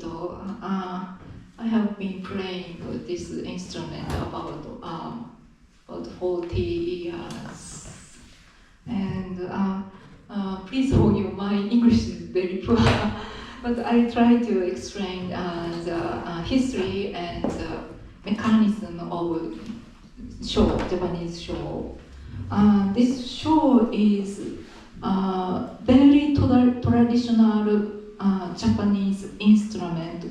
Ito. I have been playing this instrument about 40 years. And please forgive my English is very poor, but I try to explain the history and the mechanism of show, Japanese show. This show is very traditional Japanese instrument,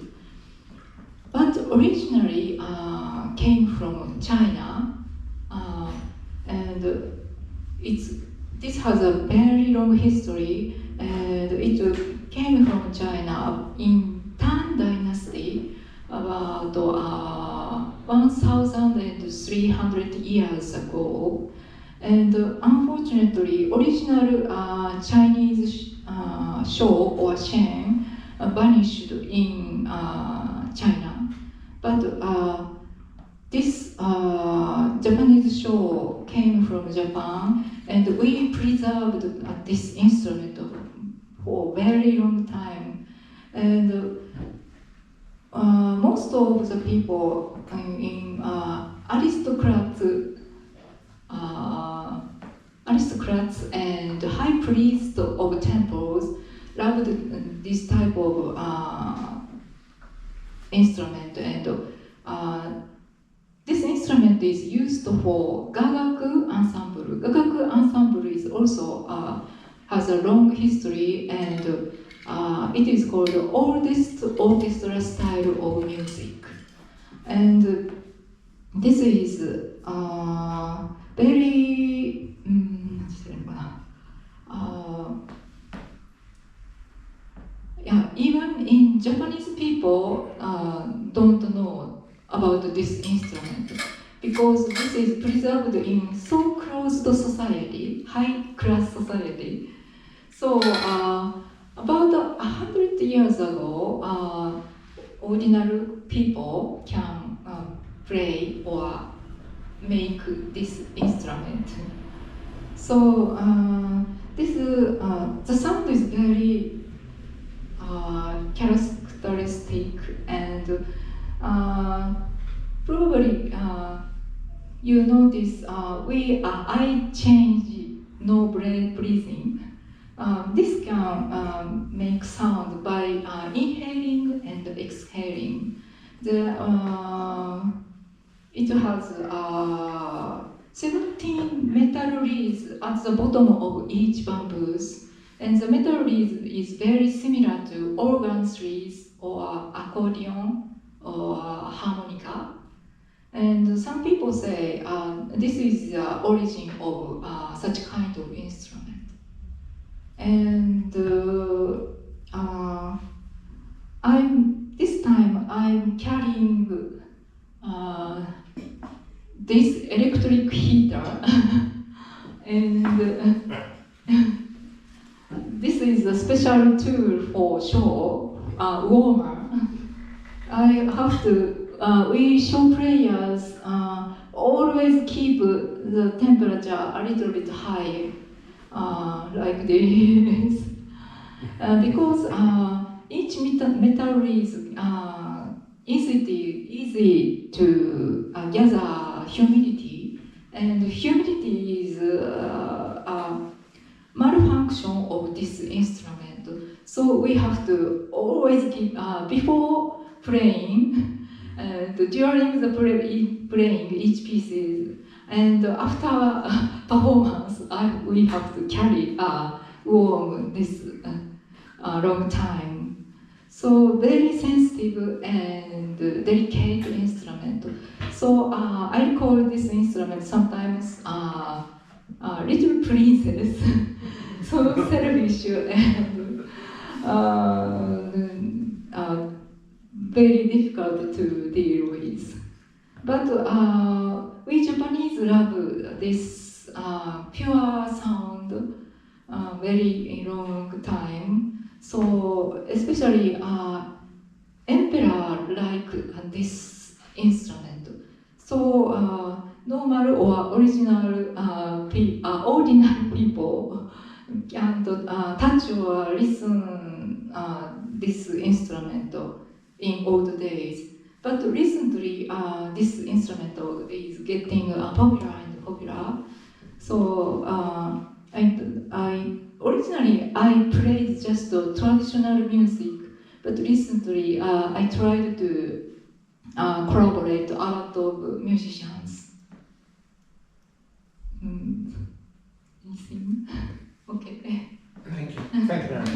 but originally came from China, and this has a very long history, and it came from China in Tang Dynasty about 1,300 years ago. And unfortunately, original Chinese show or shen vanished in China. But this Japanese show came from Japan, and we preserved this instrument for a very long time. And most of the people in aristocrats and high priests of temples loved this type of instrument, and this instrument is used for gagaku ensemble. Gagaku ensemble is also has a long history, and it is called the oldest orchestra style of music. And this is very even in Japanese people don't know about this instrument, because this is preserved in so closed society, high class society. So about 100 years ago, ordinary people can play or make this instrument. So the sound is very characteristic, and probably you notice I change no breathing. This can make sound by inhaling and exhaling. It has 17 metal reeds at the bottom of each bamboos. And the metal reed is very similar to organ trees or accordion or harmonica. And some people say this is the origin of such kind of instrument. And this time I'm carrying this electric heater, and this is a special tool for show, warmer. I have to, we show players always keep the temperature a little bit high, like this, because each metal is easy to gather humidity, and humidity is malfunction of this instrument. So we have to always keep before playing, and during the playing each pieces, and after performance, we have to carry warm this long time. So very sensitive and delicate instrument. So I call this instrument sometimes little princess. So selfish and very difficult to deal with. But we Japanese love this pure sound very long time. So especially emperor like this instrument. So normal or original ordinary people can touch or listen this instrument in old days. But recently, this instrumental is getting popular and popular. So I originally I played just traditional music, but recently I tried to collaborate a lot of musicians. Anything? Okay. Thank you. Thank you very much.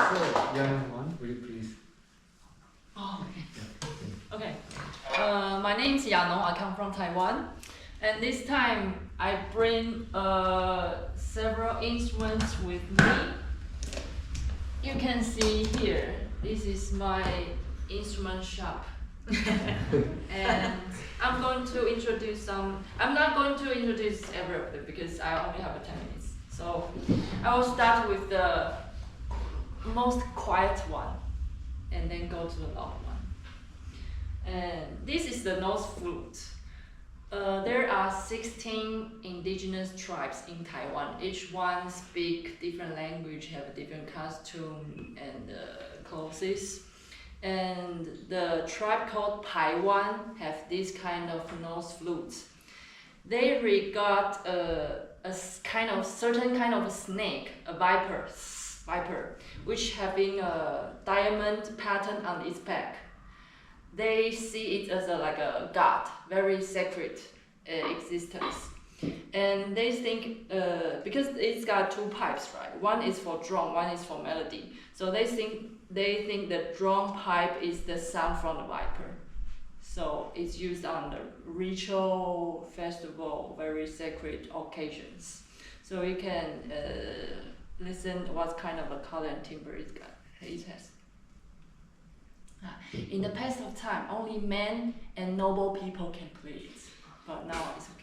So, Ya-Nung, will you please? Oh, okay. My name is Ya-Nung. I come from Taiwan, and this time I bring several instruments with me. You can see here. This is my instrument shop, and I'm going to introduce some. I'm not going to introduce every of them because I only have 10 minutes. So I will start with the most quiet one, and then go to the loud one. And this is the nose flute. There are 16 indigenous tribes in Taiwan. Each one speak different language, have a different costume and clothes. And the tribe called Taiwan have this kind of nose flute. They regard a kind of certain kind of a snake, a viper, which having a diamond pattern on its back. They see it as like a god, very sacred existence. And they think, because it's got two pipes, right? One is for drum, one is for melody. So they think the drum pipe is the sound from the viper. So it's used on the ritual, festival, very sacred occasions. So you can listen what kind of a color and timbre it has. In the past of time, only men and noble people can play it, but now it's okay.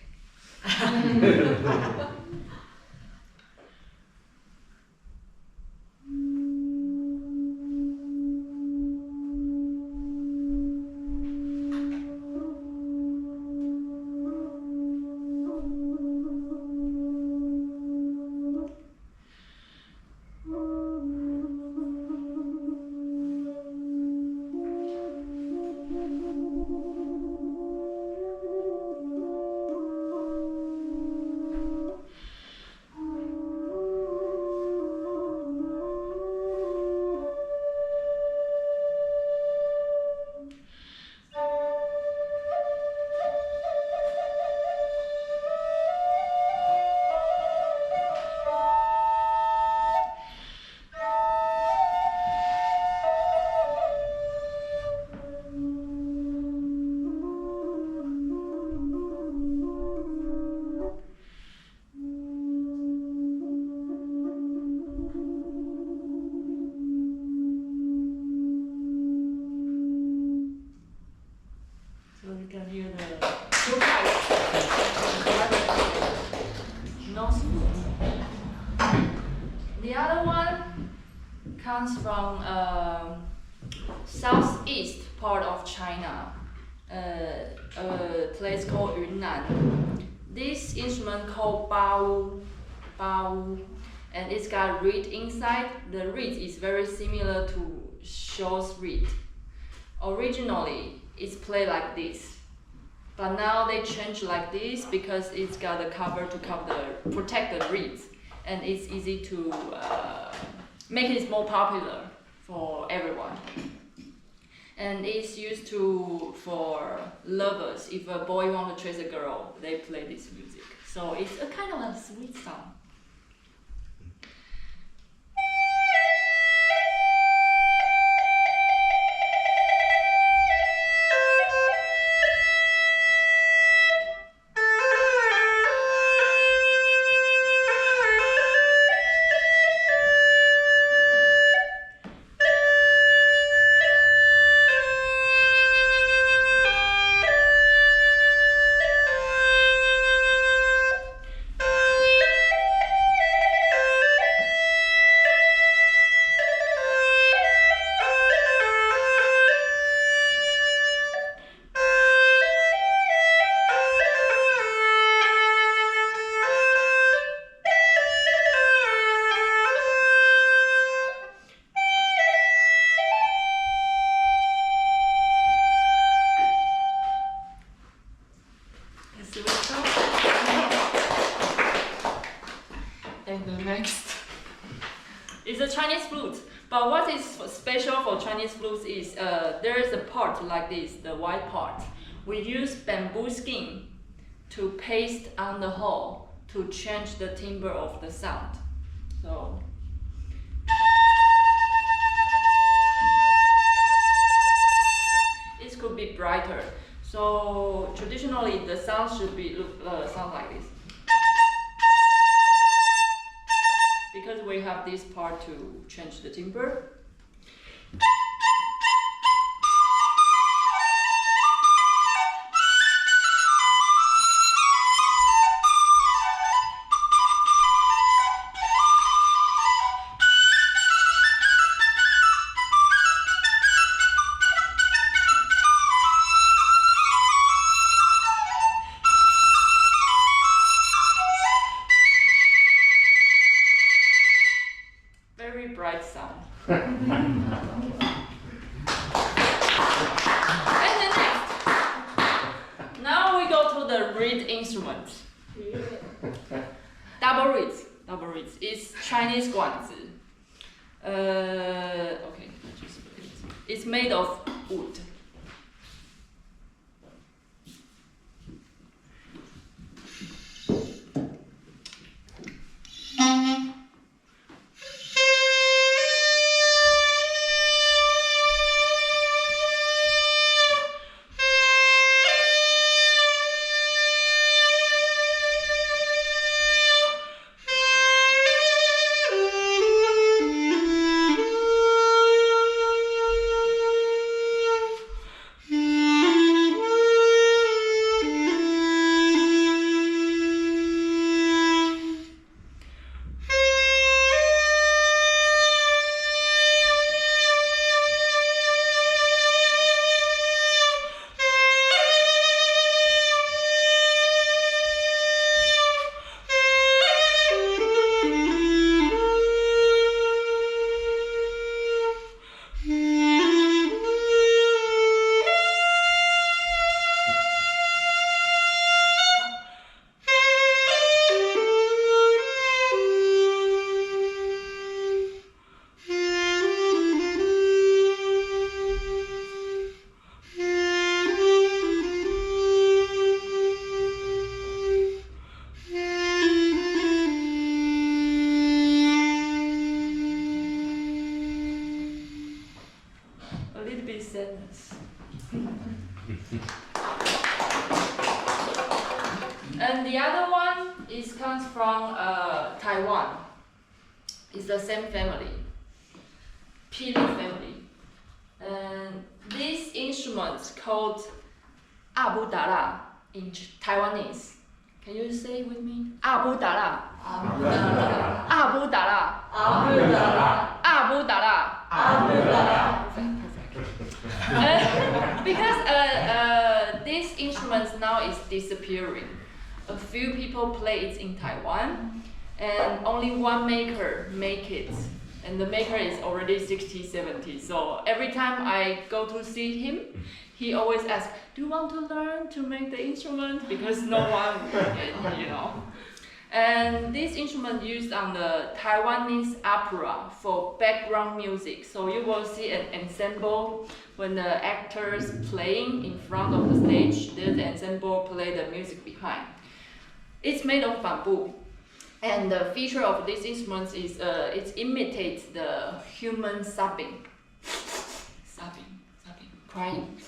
The other one comes from southeast part of China, a place called Yunnan. This instrument called bao, and it's got reed inside. The reed is very similar to shaw's reed. Originally, it's played like this, but now they change like this because it's got a cover to protect the reeds, and it's easy to make it more popular for everyone. And it's used for lovers. If a boy wants to chase a girl, they play this music. So it's a kind of a sweet song. the next is a Chinese flute. But what is special for Chinese flutes is there is a part like this, the white part. We use bamboo skin to paste on the hole to change the timbre of the sound. So it could be brighter. So traditionally the sound should be sound like this. Because we have this part to change the timbre. Very bright sound. And then next, now we go to the reed instrument. Double reeds. Double reeds. It's Chinese guanzi. Okay, it's made of wood. And the other one comes from Taiwan. It's the same family, Pili family. And this instrument called Abu Dara in Taiwanese. Can you say it with me? Abu Dara. Abu Dara. Abu Dara. Abu Dara. Abu Dara. Abu Dara. Because this instrument now is disappearing. A few people play it in Taiwan, and only one maker make it. And the maker is already 60, 70. So every time I go to see him, he always asks, do you want to learn to make the instrument? Because no one work it, you know. And this instrument used on the Taiwanese opera for background music. So you will see an ensemble when the actors playing in front of the stage, there's the ensemble play the music behind. It's made of bamboo. And the feature of this instrument is it imitates the human sobbing. Sobbing, crying.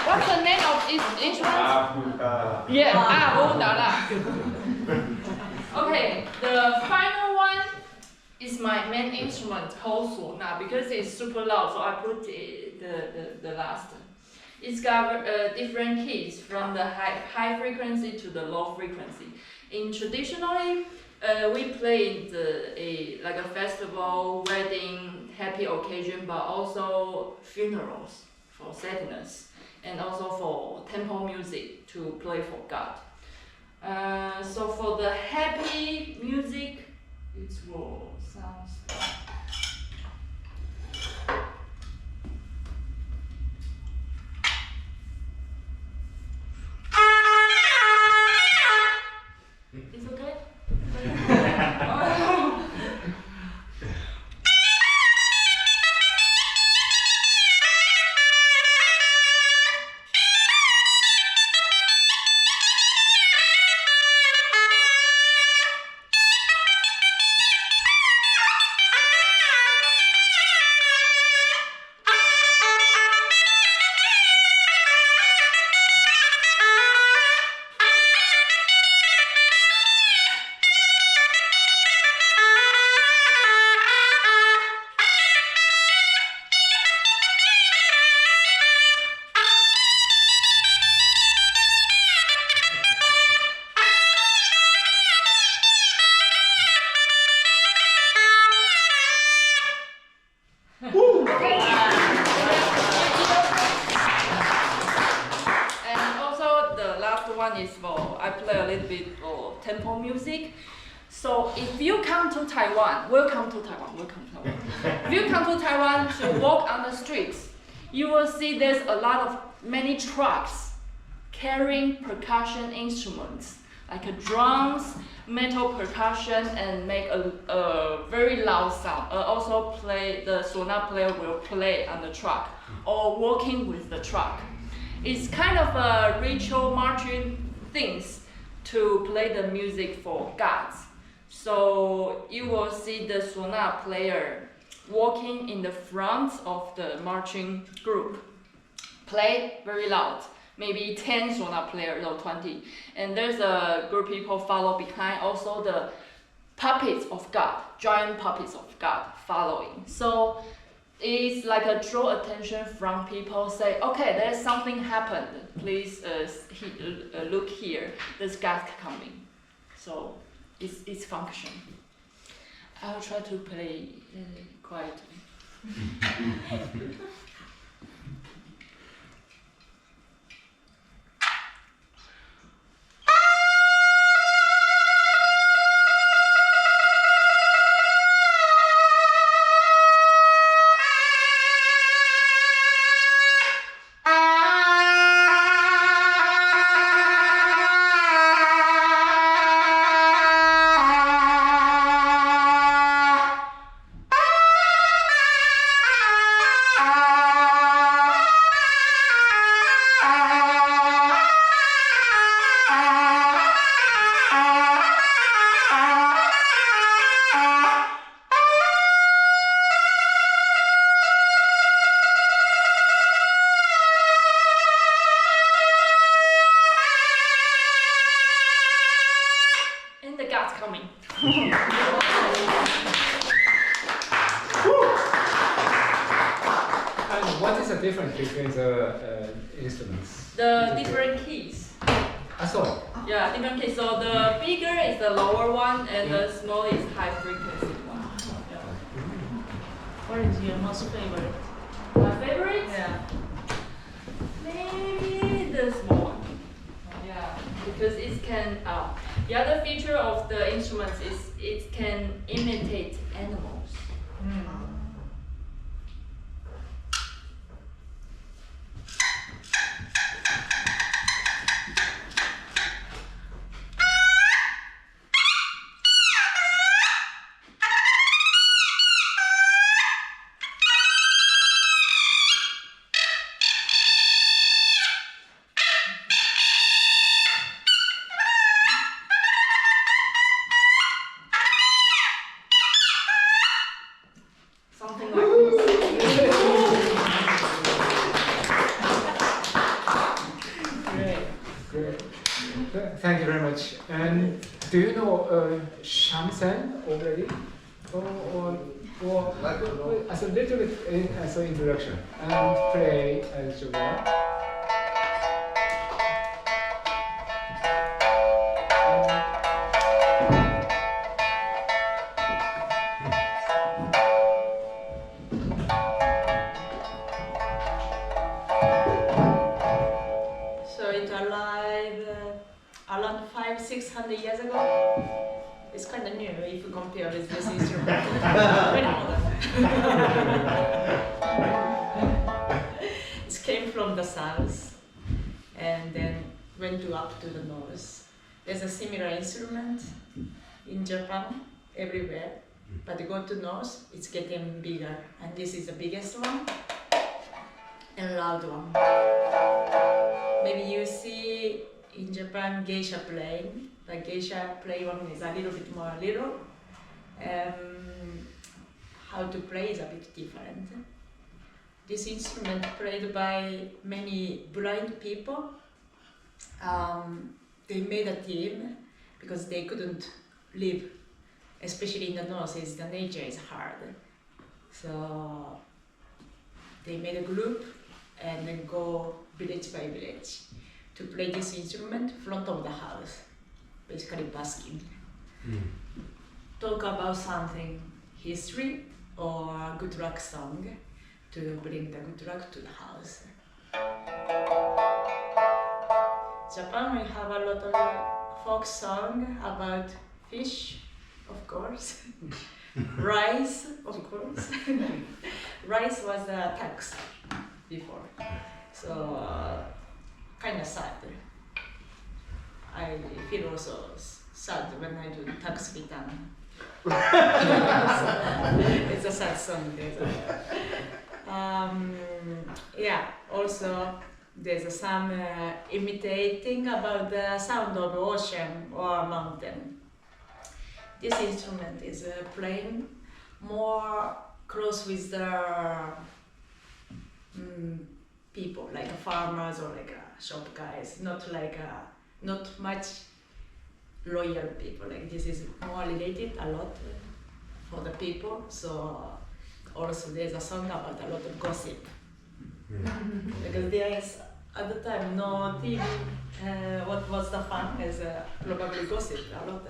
What's the name of its instrument? Yeah, okay, the final one is my main instrument called Suona because it's super loud, so I put the last. It's got different keys from the high frequency to the low frequency. Traditionally, we play like a festival, wedding, happy occasion, but also funerals for sadness, and also for temple music to play for God. So for the happy music, it will sound. It's okay? I play a little bit of tempo music. So if you come to Taiwan, welcome to Taiwan. If you come to Taiwan to walk on the streets, you will see there's many trucks carrying percussion instruments like drums, metal percussion, and make a very loud sound. Also the Suona player will play on the truck or walking with the truck. It's kind of a ritual marching things to play the music for gods. So you will see the Suona player walking in the front of the marching group, play very loud, maybe 10 Suona players or 20. And there's a group of people follow behind, also the puppets of God, giant puppets of God following. So it's like a draw attention from people, say, okay, there's something happened, please look here, there's God coming. So it's function. I'll try to play quietly. Coming. And what is the difference between the instruments? The different keys. Sorry. Yeah, different keys. So the bigger is the lower one, and the small is high frequency one. Yeah. What is your most favorite? My favorite? Yeah. Maybe the small one. Yeah, because it can. The other feature of the instruments is it can imitate animals. Thank you very much. And do you know Shamisen already? Or as a little bit as an introduction and play Suona. So it arrived around 500-600 years ago. It's kind of new if you compare with this instrument. Very modern. It came from the south and then went up to the north. There's a similar instrument in Japan everywhere, but you go to north, it's getting bigger, and this is the biggest one and loud one. Maybe you see in Japan geisha playing. The geisha play one is a little bit more little. How to play is a bit different. This instrument played by many blind people. They made a team because they couldn't live, especially in the north, the nature is hard. So they made a group and then go village by village to play this instrument in front of the house, basically basking. Talk about something, history or a good luck song to bring the good luck to the house. Japan, we have a lot of folk song about fish, of course. Rice, of course. Rice was a tax before, so kind of sad. I feel also sad when I do tax return. It's a sad song. Yeah, also there's some imitating about the sound of ocean or mountain. This instrument is playing more close with the people, like farmers or like shop guys, not much loyal people. Like this is more related a lot for the people. So also there's a song about a lot of gossip. Because there is at the time no TV. What was the fun is probably gossip a lot.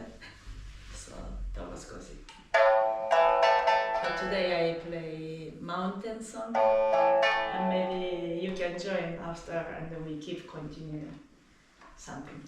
So that was gossip. But today I play mountain song, and maybe you can join after, and then we keep continuing something.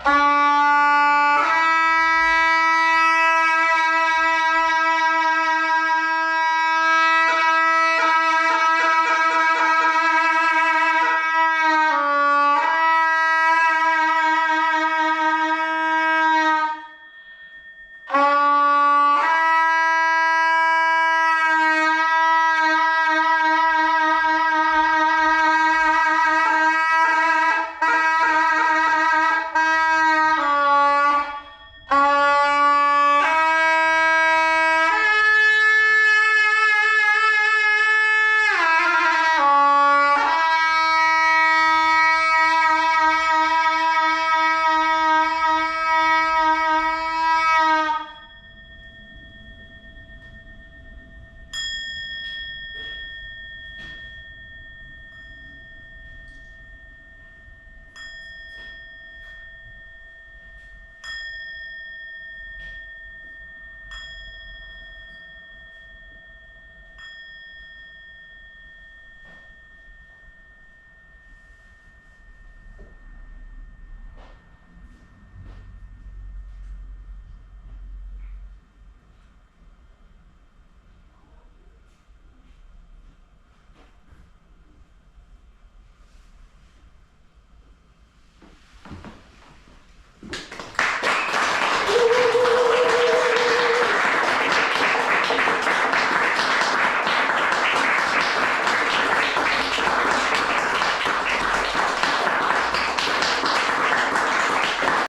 Bye.